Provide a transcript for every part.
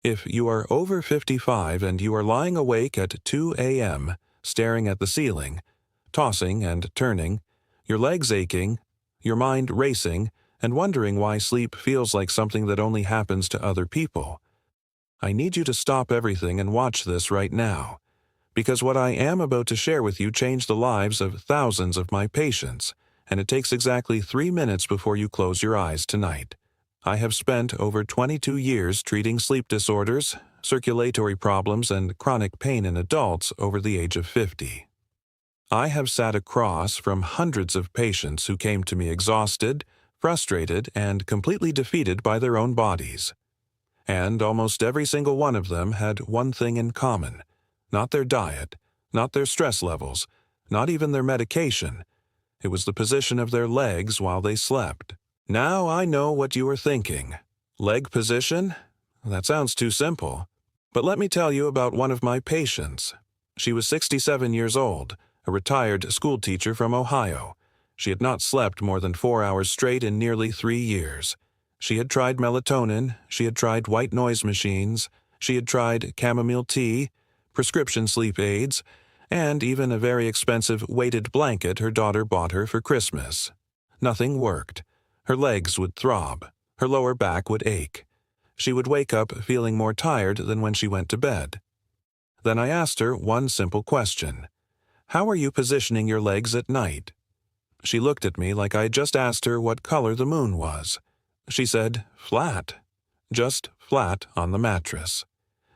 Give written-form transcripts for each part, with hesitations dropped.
If you are over 55 and you are lying awake at 2 a.m., staring at the ceiling, tossing and turning, your legs aching, your mind racing, and wondering why sleep feels like something that only happens to other people, I need you to stop everything and watch this right now, because what I am about to share with you changed the lives of thousands of my patients, and it takes exactly 3 minutes before you close your eyes tonight. I have spent over 22 years treating sleep disorders, circulatory problems, and chronic pain in adults over the age of 50. I have sat across from hundreds of patients who came to me exhausted, frustrated, and completely defeated by their own bodies. And almost every single one of them had one thing in common: not their diet, not their stress levels, not even their medication. It was the position of their legs while they slept. Now I know what you are thinking. Leg position? That sounds too simple. But let me tell you about one of my patients. She was 67 years old, a retired school teacher from Ohio. She had not slept more than 4 hours straight in nearly 3 years. She had tried melatonin, she had tried white noise machines, she had tried chamomile tea, prescription sleep aids, and even a very expensive weighted blanket her daughter bought her for Christmas. Nothing worked. Her legs would throb. Her lower back would ache. She would wake up feeling more tired than when she went to bed. Then I asked her one simple question: "How are you positioning your legs at night?" She looked at me like I had just asked her what color the moon was. She said, "Flat. Just flat on the mattress."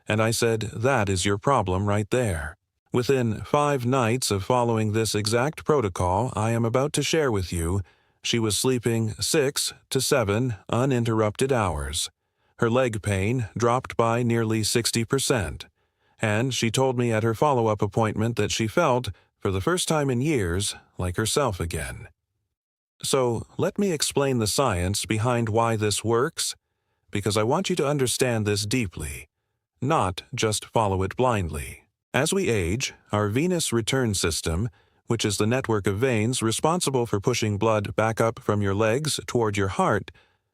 And I said, "That is your problem right there." Within 5 nights of following this exact protocol I am about to share with you, she was sleeping 6 to 7 uninterrupted hours. Her leg pain dropped by nearly 60%, and she told me at her follow-up appointment that she felt, for the first time in years, like herself again. So let me explain the science behind why this works, because I want you to understand this deeply, not just follow it blindly. As we age, our venous return system, which is the network of veins responsible for pushing blood back up from your legs toward your heart,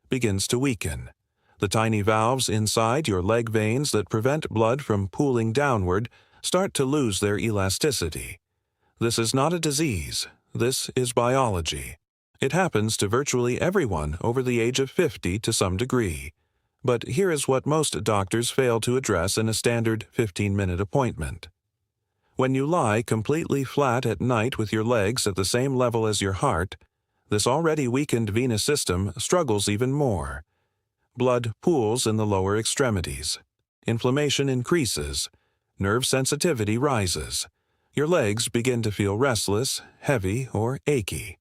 begins to weaken. The tiny valves inside your leg veins that prevent blood from pooling downward start to lose their elasticity. This is not a disease. This is biology. It happens to virtually everyone over the age of 50 to some degree. But here is what most doctors fail to address in a standard 15-minute appointment. When you lie completely flat at night with your legs at the same level as your heart, this already weakened venous system struggles even more. Blood pools in the lower extremities. Inflammation increases. Nerve sensitivity rises. Your legs begin to feel restless, heavy, or achy.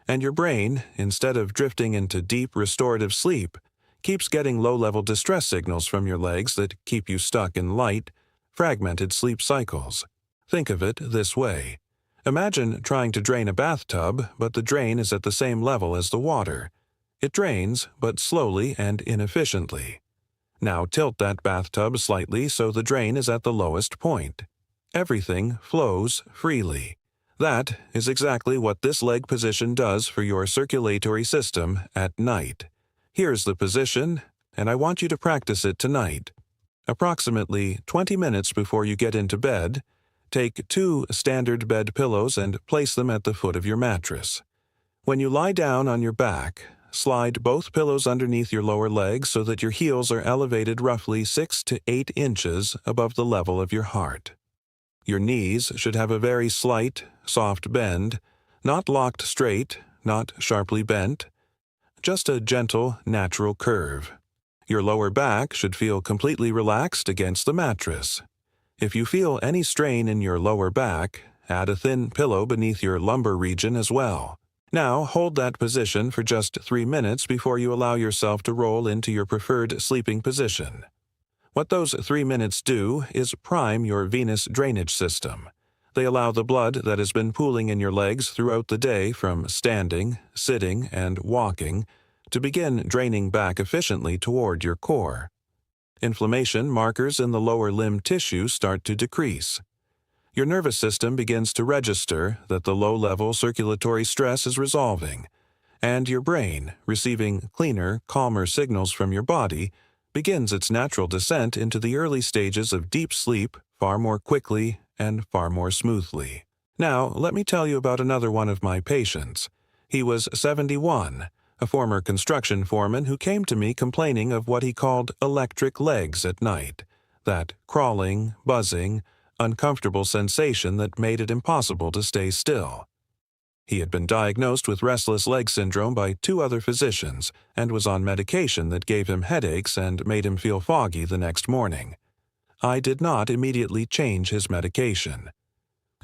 And your brain, instead of drifting into deep restorative sleep, keeps getting low-level distress signals from your legs that keep you stuck in light, fragmented sleep cycles. Think of it this way. Imagine trying to drain a bathtub, but the drain is at the same level as the water. It drains, but slowly and inefficiently. Now tilt that bathtub slightly so the drain is at the lowest point. Everything flows freely. That is exactly what this leg position does for your circulatory system at night. Here's the position, and I want you to practice it tonight. Approximately 20 minutes before you get into bed, take 2 standard bed pillows and place them at the foot of your mattress. When you lie down on your back, slide both pillows underneath your lower legs so that your heels are elevated roughly 6 to 8 inches above the level of your heart. Your knees should have a very slight, soft bend, not locked straight, not sharply bent, just a gentle, natural curve. Your lower back should feel completely relaxed against the mattress. If you feel any strain in your lower back, add a thin pillow beneath your lumbar region as well. Now hold that position for just 3 minutes before you allow yourself to roll into your preferred sleeping position. What those 3 minutes do is prime your venous drainage system. They allow the blood that has been pooling in your legs throughout the day from standing, sitting, and walking to begin draining back efficiently toward your core. Inflammation markers in the lower limb tissue start to decrease. Your nervous system begins to register that the low-level circulatory stress is resolving, and your brain, receiving cleaner, calmer signals from your body, begins its natural descent into the early stages of deep sleep far more quickly and far more smoothly. Now, let me tell you about another one of my patients. He was 71, a former construction foreman who came to me complaining of what he called electric legs at night, that crawling, buzzing, uncomfortable sensation that made it impossible to stay still. He had been diagnosed with restless leg syndrome by 2 other physicians and was on medication that gave him headaches and made him feel foggy the next morning. I did not immediately change his medication.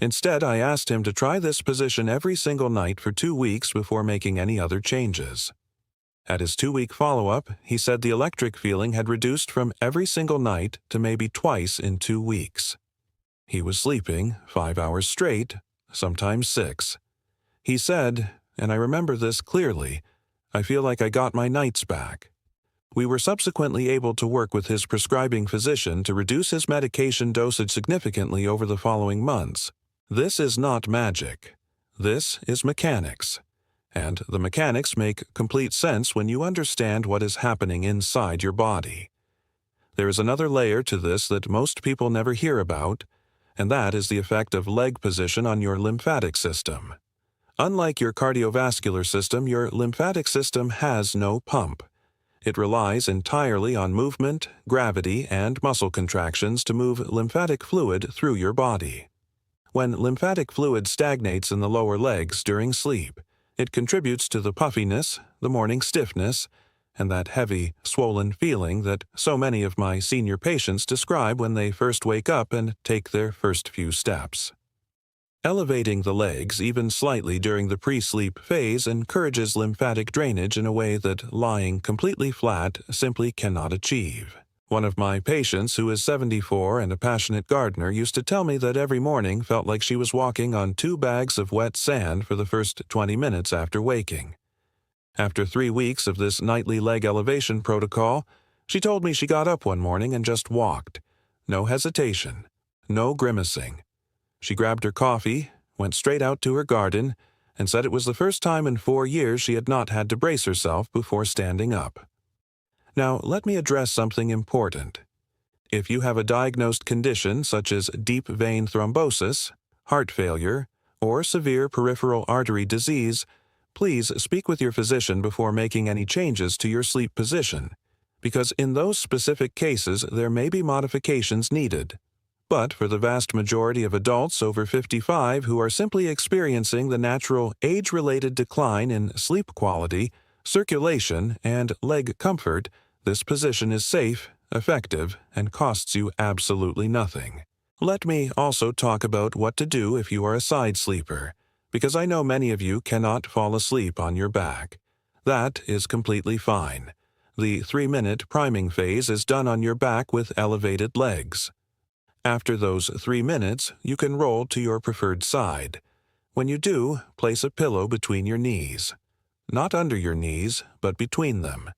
Instead, I asked him to try this position every single night for 2 weeks before making any other changes. At his 2-week follow-up, he said the electric feeling had reduced from every single night to maybe twice in 2 weeks. He was sleeping 5 hours straight, sometimes 6. He said, and I remember this clearly, "I feel like I got my nights back." We were subsequently able to work with his prescribing physician to reduce his medication dosage significantly over the following months. This is not magic. This is mechanics. And the mechanics make complete sense when you understand what is happening inside your body. There is another layer to this that most people never hear about, and that is the effect of leg position on your lymphatic system. Unlike your cardiovascular system, your lymphatic system has no pump. It relies entirely on movement, gravity, and muscle contractions to move lymphatic fluid through your body. When lymphatic fluid stagnates in the lower legs during sleep, it contributes to the puffiness, the morning stiffness, and that heavy, swollen feeling that so many of my senior patients describe when they first wake up and take their first few steps. Elevating the legs even slightly during the pre-sleep phase encourages lymphatic drainage in a way that lying completely flat simply cannot achieve. One of my patients, who is 74 and a passionate gardener, used to tell me that every morning felt like she was walking on 2 bags of wet sand for the first 20 minutes after waking. After 3 weeks of this nightly leg elevation protocol, she told me she got up one morning and just walked. No hesitation, no grimacing. She grabbed her coffee, went straight out to her garden, and said it was the first time in 4 years she had not had to brace herself before standing up. Now, let me address something important. If you have a diagnosed condition such as deep vein thrombosis, heart failure, or severe peripheral artery disease, please speak with your physician before making any changes to your sleep position, because in those specific cases there may be modifications needed. But for the vast majority of adults over 55 who are simply experiencing the natural age-related decline in sleep quality, circulation, and leg comfort, this position is safe, effective, and costs you absolutely nothing. Let me also talk about what to do if you are a side sleeper, because I know many of you cannot fall asleep on your back. That is completely fine. The 3-minute priming phase is done on your back with elevated legs. After those 3 minutes, you can roll to your preferred side. When you do, place a pillow between your knees. Not under your knees, but between them.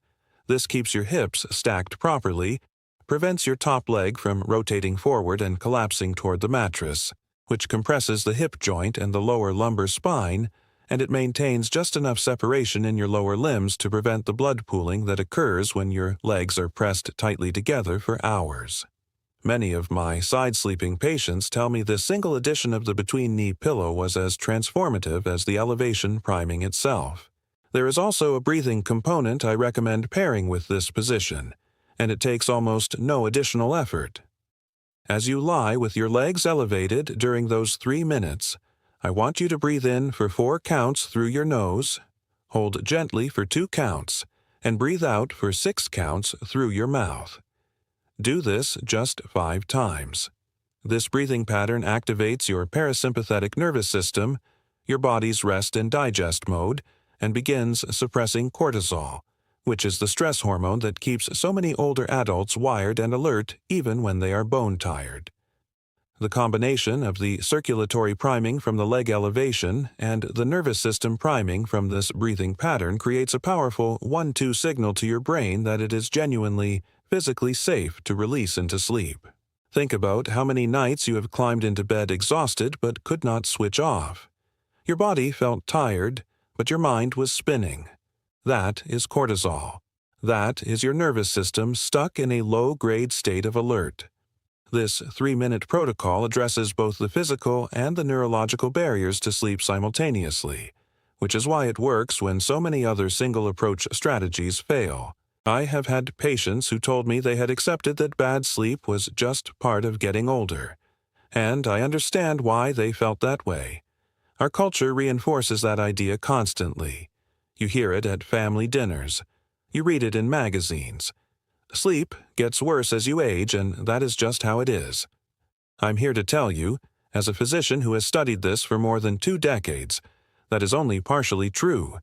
This keeps your hips stacked properly, prevents your top leg from rotating forward and collapsing toward the mattress, which compresses the hip joint and the lower lumbar spine, and it maintains just enough separation in your lower limbs to prevent the blood pooling that occurs when your legs are pressed tightly together for hours. Many of my side-sleeping patients tell me this single addition of the between-knee pillow was as transformative as the elevation priming itself. There is also a breathing component I recommend pairing with this position, and it takes almost no additional effort. As you lie with your legs elevated during those 3 minutes, I want you to breathe in for 4 counts through your nose, hold gently for 2 counts, and breathe out for 6 counts through your mouth. Do this just 5 times. This breathing pattern activates your parasympathetic nervous system, your body's rest and digest mode, and begins suppressing cortisol, which is the stress hormone that keeps so many older adults wired and alert even when they are bone-tired. The combination of the circulatory priming from the leg elevation and the nervous system priming from this breathing pattern creates a powerful 1-2 signal to your brain that it is genuinely, physically safe to release into sleep. Think about how many nights you have climbed into bed exhausted but could not switch off. Your body felt tired, but your mind was spinning. That is cortisol. That is your nervous system stuck in a low-grade state of alert. This 3-minute protocol addresses both the physical and the neurological barriers to sleep simultaneously, which is why it works when so many other single-approach strategies fail. I have had patients who told me they had accepted that bad sleep was just part of getting older, and I understand why they felt that way. Our culture reinforces that idea constantly. You hear it at family dinners. You read it in magazines. Sleep gets worse as you age, and that is just how it is. I'm here to tell you, as a physician who has studied this for more than 2 decades, that is only partially true.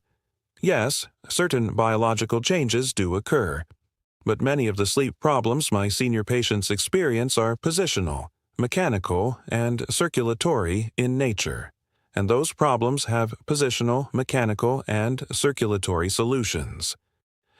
Yes, certain biological changes do occur, but many of the sleep problems my senior patients experience are positional, mechanical, and circulatory in nature, and those problems have positional, mechanical, and circulatory solutions.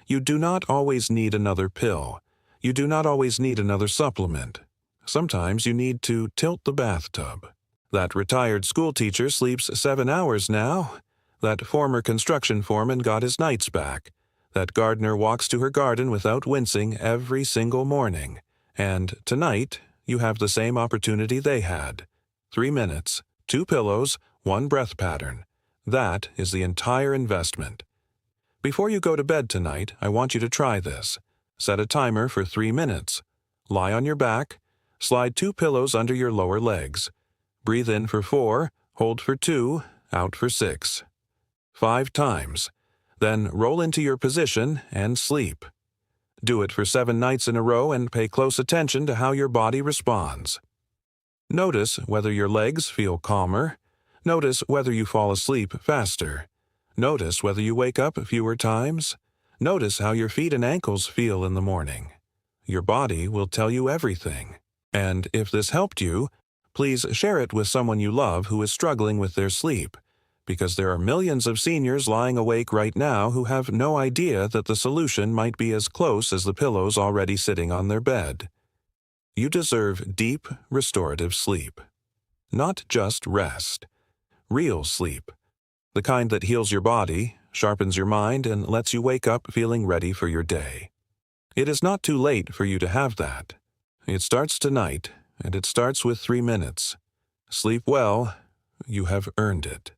You do not always need another pill. You do not always need another supplement. Sometimes you need to tilt the bathtub. That retired school teacher sleeps 7 hours now. That former construction foreman got his nights back. That gardener walks to her garden without wincing every single morning. And tonight, you have the same opportunity they had. 3 minutes, 2 pillows, 1 breath pattern. That is the entire investment. Before you go to bed tonight, I want you to try this. Set a timer for 3 minutes. Lie on your back. Slide 2 pillows under your lower legs. Breathe in for 4, hold for 2, out for 6. 5 times. Then roll into your position and sleep. Do it for 7 nights in a row and pay close attention to how your body responds. Notice whether your legs feel calmer. Notice whether you fall asleep faster. Notice whether you wake up fewer times. Notice how your feet and ankles feel in the morning. Your body will tell you everything. And if this helped you, please share it with someone you love who is struggling with their sleep, because there are millions of seniors lying awake right now who have no idea that the solution might be as close as the pillows already sitting on their bed. You deserve deep, restorative sleep. Not just rest. Real sleep. The kind that heals your body, sharpens your mind, and lets you wake up feeling ready for your day. It is not too late for you to have that. It starts tonight, and it starts with 3 minutes. Sleep well. You have earned it.